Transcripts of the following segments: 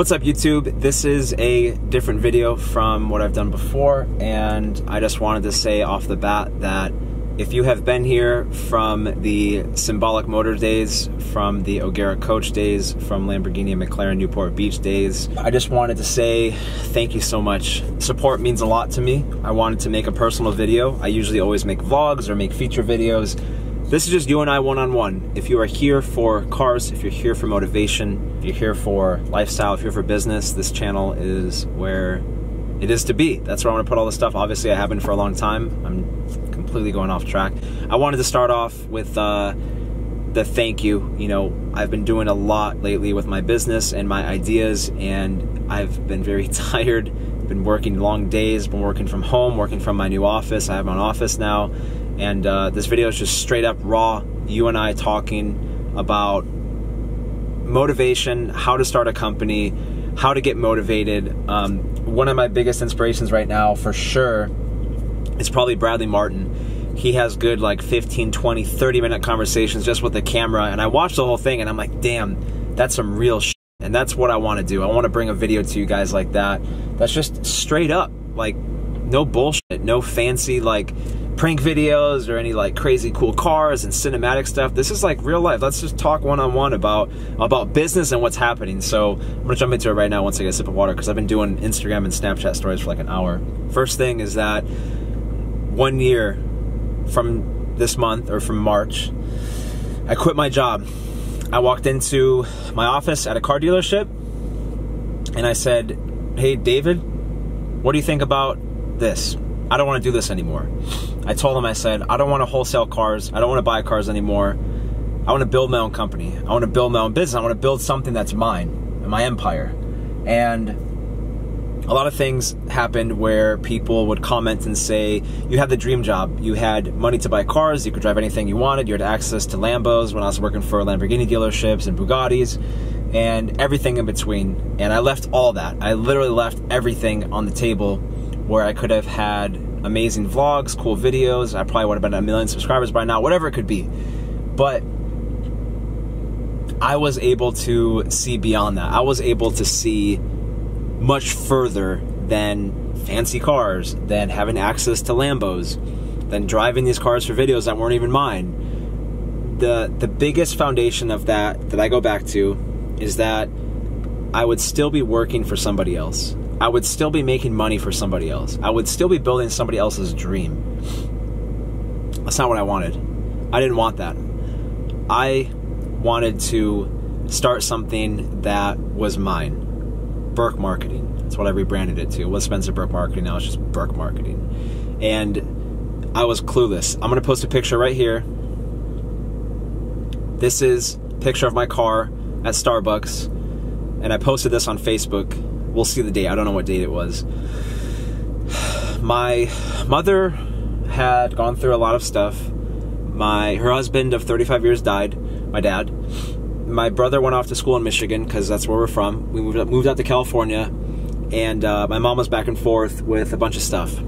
What's up, YouTube? This is a different video from what I've done before, and I just wanted to say off the bat that if you have been here from the Symbolic Motor days, from the O'Gara Coach days, from Lamborghini and McLaren Newport Beach days, I just wanted to say thank you so much. Support means a lot to me. I wanted to make a personal video. I usually always make vlogs or make feature videos. This is just you and I one-on-one. If you are here for cars, if you're here for motivation, if you're here for lifestyle, if you're here for business, this channel is where it is to be. That's where I want to put all this stuff. Obviously, I have been for a long time. I'm completely going off track. I wanted to start off with the thank you. You know, I've been doing a lot lately with my business and my ideas, and I've been very tired. Been working long days, been working from home, working from my new office. I have my own office now. And this video is just straight up raw, you and I talking about motivation, how to start a company, how to get motivated. One of my biggest inspirations right now, for sure, is probably Bradley Martin. He has good like 15, 20, 30-minute conversations just with the camera, and I watched the whole thing and I'm like, damn, that's some real shit. And that's what I want to do. I want to bring a video to you guys like that. That's just straight up, like, no bullshit, no fancy like prank videos or any like crazy cool cars and cinematic stuff. This is like real life. Let's just talk one-on-one about business and what's happening. So I'm gonna jump into it right now once I get a sip of water, because I've been doing Instagram and Snapchat stories for like an hour. First thing is that 1 year from this month, or from March, I quit my job. I walked into my office at a car dealership and I said, hey David, what do you think about this? I don't want to do this anymore. I told him, I said, I don't want to wholesale cars. I don't want to buy cars anymore. I want to build my own company. I want to build my own business. I want to build something that's mine, my empire. And a lot of things happened where people would comment and say, you had the dream job. You had money to buy cars. You could drive anything you wanted. You had access to Lambos when I was working for Lamborghini dealerships and Bugattis and everything in between. And I left all that. I literally left everything on the table, where I could have had amazing vlogs, cool videos. I probably would have been 1 million subscribers by now, whatever it could be. But I was able to see beyond that. I was able to see much further than fancy cars, than having access to Lambos, than driving these cars for videos that weren't even mine. The biggest foundation of that I go back to is that I would still be working for somebody else. I would still be making money for somebody else. I would still be building somebody else's dream. That's not what I wanted. I didn't want that. I wanted to start something that was mine. Berke Marketing. That's what I rebranded it to. It was Spencer Berke Marketing. Now it's just Berke Marketing. And I was clueless. I'm going to post a picture right here. This is a picture of my car at Starbucks. And I posted this on Facebook. We'll see the date. I don't know what date it was. My mother had gone through a lot of stuff. Her husband of 35 years died, my dad. My brother went off to school in Michigan, because that's where we're from. We moved out to California, and my mom was back and forth with a bunch of stuff.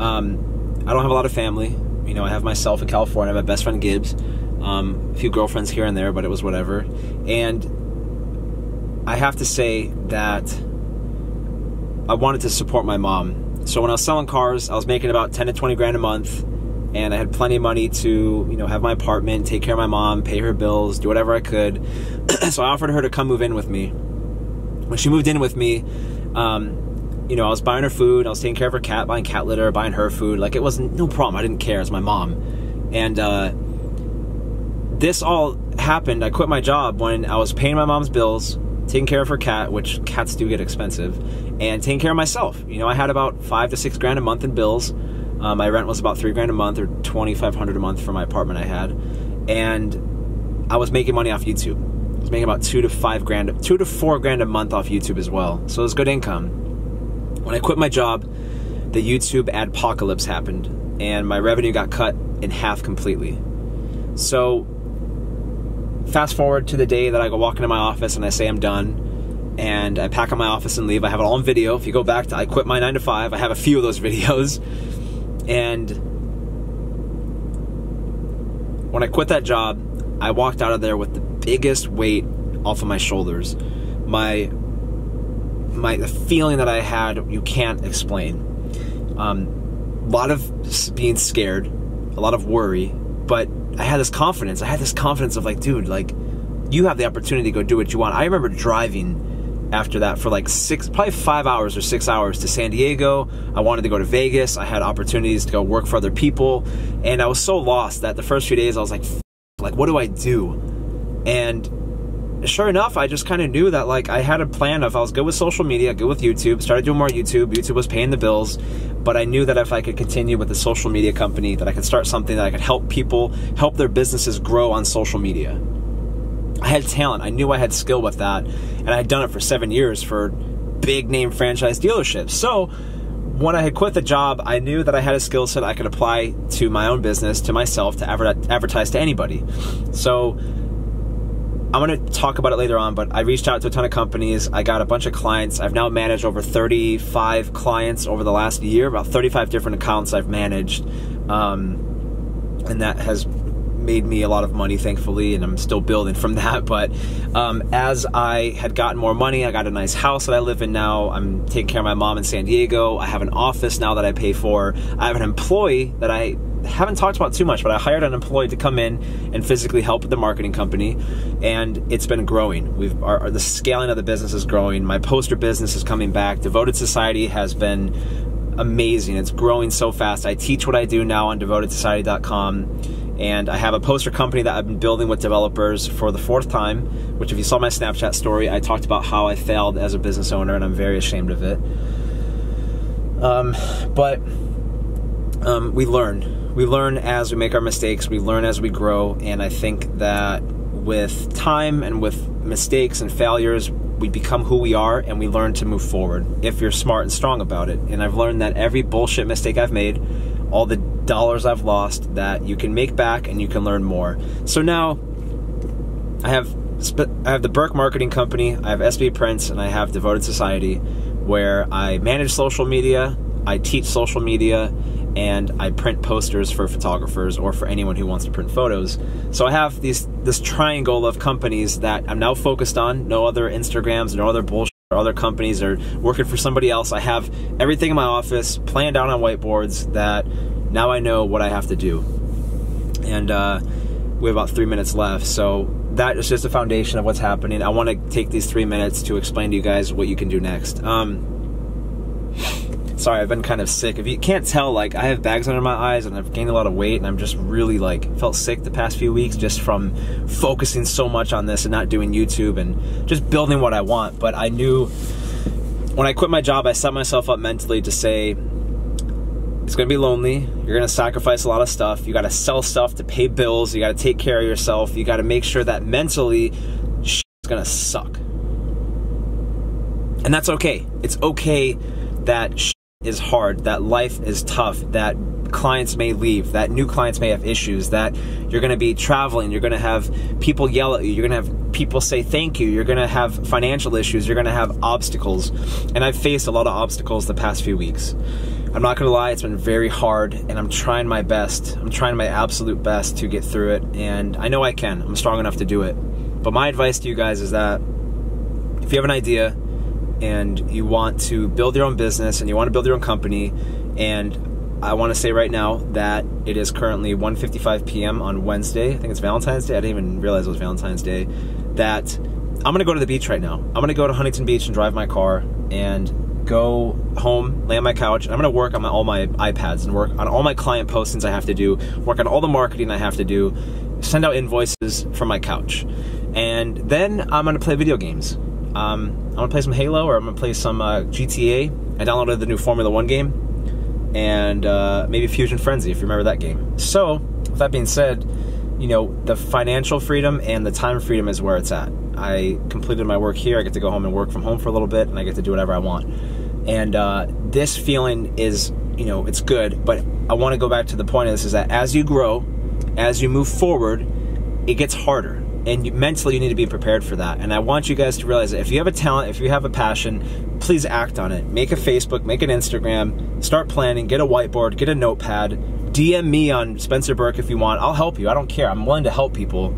I don't have a lot of family. You know, I have myself in California. I have my best friend Gibbs. A few girlfriends here and there, but it was whatever. And I have to say that I wanted to support my mom. So when I was selling cars, I was making about 10 to 20 grand a month, and I had plenty of money to, you know, have my apartment, take care of my mom, pay her bills, do whatever I could. So I offered her to come move in with me. When she moved in with me, you know, I was buying her food, I was taking care of her cat, buying cat litter, buying her food. Like, it wasn't no problem. I didn't care. It's my mom. And this all happened. I quit my job when I was paying my mom's bills, taking care of her cat, which cats do get expensive, and taking care of myself. You know, I had about 5 to 6 grand a month in bills. My rent was about 3 grand a month, or 2,500 a month for my apartment I had. And I was making money off YouTube. I was making about 2 to 4 grand a month off YouTube as well. So it was good income. When I quit my job, the YouTube adpocalypse happened, and my revenue got cut in half completely. So fast forward to the day that I go walk into my office and I say I'm done, and I pack up my office and leave. I have it all on video. If you go back to I quit my 9 to 5, I have a few of those videos. And when I quit that job, I walked out of there with the biggest weight off of my shoulders. The feeling that I had, you can't explain. A lot of being scared, a lot of worry, but I had this confidence. I had this confidence of like, dude, like, you have the opportunity to go do what you want. I remember driving after that for like probably 5 hours or 6 hours to San Diego. I wanted to go to Vegas. I had opportunities to go work for other people. And I was so lost that the first few days I was like, what do I do? And sure enough, I just kind of knew that like I had a plan of I was good with social media, good with YouTube, started doing more YouTube. YouTube was paying the bills, but I knew that if I could continue with the social media company, that I could start something that I could help people, help their businesses grow on social media. I had talent. I knew I had skill with that, and I had done it for 7 years for big name franchise dealerships. So when I had quit the job, I knew that I had a skill set I could apply to my own business, to myself, to advertise to anybody. So I'm going to talk about it later on, but I reached out to a ton of companies. I got a bunch of clients. I've now managed over 35 clients over the last year, about 35 different accounts I've managed. And that has made me a lot of money, thankfully, and I'm still building from that. But as I had gotten more money, I got a nice house that I live in now. I'm taking care of my mom in San Diego. I have an office now that I pay for. I have an employee that I haven't talked about too much, but I hired an employee to come in and physically help with the marketing company, and it's been growing. The scaling of the business is growing. My poster business is coming back. Devoted Society has been amazing. It's growing so fast. I teach what I do now on devotedsociety.com. And I have a poster company that I've been building with developers for the 4th time, which if you saw my Snapchat story, I talked about how I failed as a business owner, and I'm very ashamed of it. But we learn. We learn as we make our mistakes. We learn as we grow. And I think that with time and with mistakes and failures, we become who we are, and we learn to move forward if you're smart and strong about it. And I've learned that every bullshit mistake I've made, all the dollars I've lost, that you can make back and you can learn more. So now I have the Berke marketing company, I have SB Prints, and I have Devoted Society, where I manage social media, I teach social media, and I print posters for photographers or for anyone who wants to print photos. So I have this triangle of companies that I'm now focused on. No other Instagrams, no other bullshit, or other companies are working for somebody else. I have everything in my office planned out on whiteboards that now I know what I have to do. And we have about 3 minutes left, so that is just a foundation of what's happening. I want to take these 3 minutes to explain to you guys what you can do next. Sorry, I've been kind of sick. If you can't tell, like, I have bags under my eyes and I've gained a lot of weight, and I'm just really, like, felt sick the past few weeks just from focusing so much on this and not doing YouTube and just building what I want. But I knew when I quit my job, I set myself up mentally to say, it's going to be lonely. You're going to sacrifice a lot of stuff. You got to sell stuff to pay bills. You got to take care of yourself. You got to make sure that mentally shit's going to suck. And that's okay. It's okay that shit is hard, that life is tough, that clients may leave, that new clients may have issues, that you're going to be traveling, you're going to have people yell at you, you're going to have people say thank you, you're going to have financial issues, you're going to have obstacles. And I've faced a lot of obstacles the past few weeks. I'm not going to lie, it's been very hard, and I'm trying my best. I'm trying my absolute best to get through it, and I know I can. I'm strong enough to do it. But my advice to you guys is that if you have an idea and you want to build your own business and you want to build your own company, and I want to say right now that it is currently 1:55 p.m. on Wednesday. I think it's Valentine's Day. I didn't even realize it was Valentine's Day. That I'm going to go to the beach right now. I'm going to go to Huntington Beach and drive my car and go home, lay on my couch, and I'm going to work on all my iPads and work on all my client postings I have to do, work on all the marketing I have to do, send out invoices from my couch. And then I'm going to play video games. I'm going to play some Halo, or I'm going to play some GTA. I downloaded the new Formula 1 game, and maybe Fusion Frenzy, if you remember that game. So, with that being said, you know, the financial freedom and the time freedom is where it's at. I completed my work here. I get to go home and work from home for a little bit, and I get to do whatever I want. And this feeling is, you know, it's good, but I want to go back to the point of this, is that as you grow, as you move forward, it gets harder. And mentally, you need to be prepared for that. And I want you guys to realize that if you have a talent, if you have a passion, please act on it. Make a Facebook, make an Instagram, start planning, get a whiteboard, get a notepad, DM me on Spencer Berke if you want. I'll help you. I don't care. I'm willing to help people.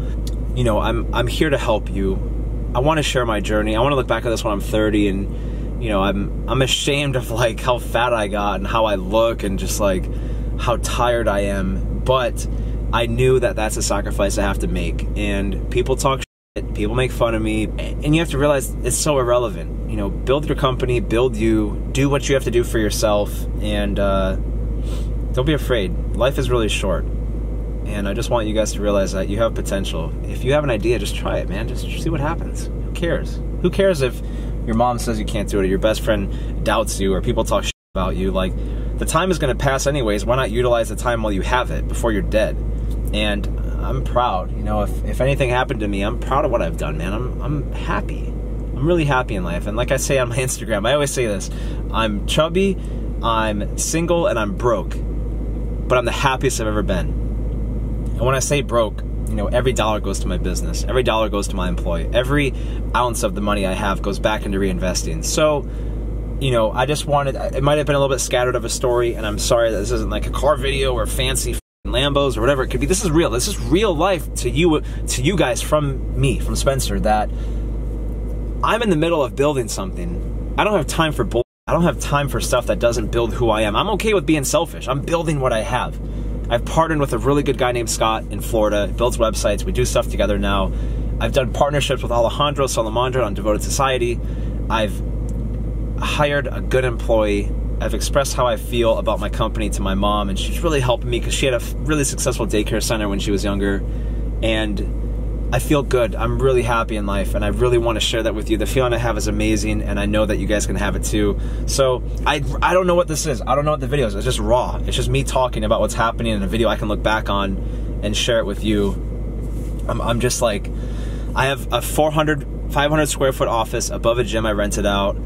You know, I'm here to help you. I want to share my journey. I want to look back at this when I'm 30 and, you know, I'm ashamed of like how fat I got and how I look and just like how tired I am. But I knew that that's a sacrifice I have to make. And people talk shit, people make fun of me, and you have to realize it's so irrelevant. You know, build your company, build you, do what you have to do for yourself, and don't be afraid. Life is really short. And I just want you guys to realize that you have potential. If you have an idea, just try it, man. Just see what happens. Who cares? Who cares if your mom says you can't do it, or your best friend doubts you, or people talk shit about you? Like, the time is going to pass anyways. Why not utilize the time while you have it before you're dead? And I'm proud. You know, if anything happened to me, I'm proud of what I've done, man. I'm happy. I'm really happy in life. And like I say on my Instagram, I always say this: I'm chubby, I'm single, and I'm broke. But I'm the happiest I've ever been. And when I say broke, you know, every dollar goes to my business. Every dollar goes to my employee. Every ounce of the money I have goes back into reinvesting. So, you know, I just wanted, it might have been a little bit scattered of a story, and I'm sorry that this isn't like a car video or fancy Lambos or whatever it could be. This is real. This is real life to you guys from me, from Spencer, that I'm in the middle of building something. I don't have time for bull. I don't have time for stuff that doesn't build who I am. I'm okay with being selfish. I'm building what I have. I've partnered with a really good guy named Scott in Florida, builds websites. We do stuff together now. I've done partnerships with Alejandro Salamandra on Devoted Society. I've hired a good employee. I've expressed how I feel about my company to my mom, and she's really helping me because she had a really successful daycare center when she was younger. And I feel good. I'm really happy in life, and I really want to share that with you. The feeling I have is amazing, and I know that you guys can have it too. So I don't know what this is. I don't know what the video is. It's just raw. It's just me talking about what's happening in a video I can look back on and share it with you. I'm just like, I have a 500 square foot office above a gym I rented out.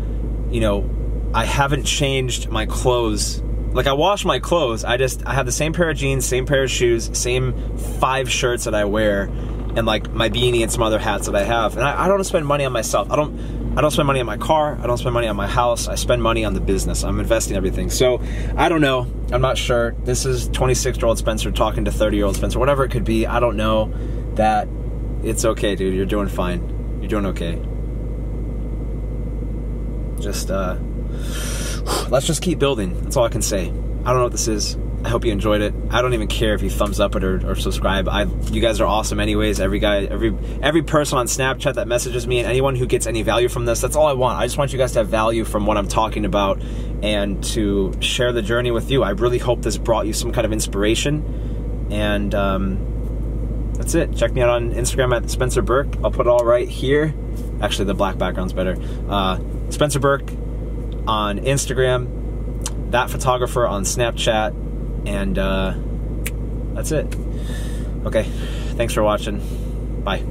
You know, I haven't changed my clothes. Like, I wash my clothes. I have the same pair of jeans, same pair of shoes, same 5 shirts that I wear, and like my beanie and some other hats that I have. And I don't spend money on myself. I don't spend money on my car. I don't spend money on my house. I spend money on the business. I'm investing everything. So I don't know. I'm not sure. This is 26-year-old Spencer talking to 30-year-old Spencer. Whatever it could be, I don't know. That it's okay, dude. You're doing fine. You're doing okay. Just let's just keep building. That's all I can say. I don't know what this is. I hope you enjoyed it. I don't even care if you thumbs up it or subscribe. You guys are awesome anyways. Every person on Snapchat that messages me, and anyone who gets any value from this, that's all I want. I just want you guys to have value from what I'm talking about and to share the journey with you. I really hope this brought you some kind of inspiration. And that's it. Check me out on Instagram at Spencer Berke. I'll put it all right here. Actually, the black background's better. Spencer Berke on Instagram, that photographer on Snapchat, and that's it. Okay, thanks for watching. Bye.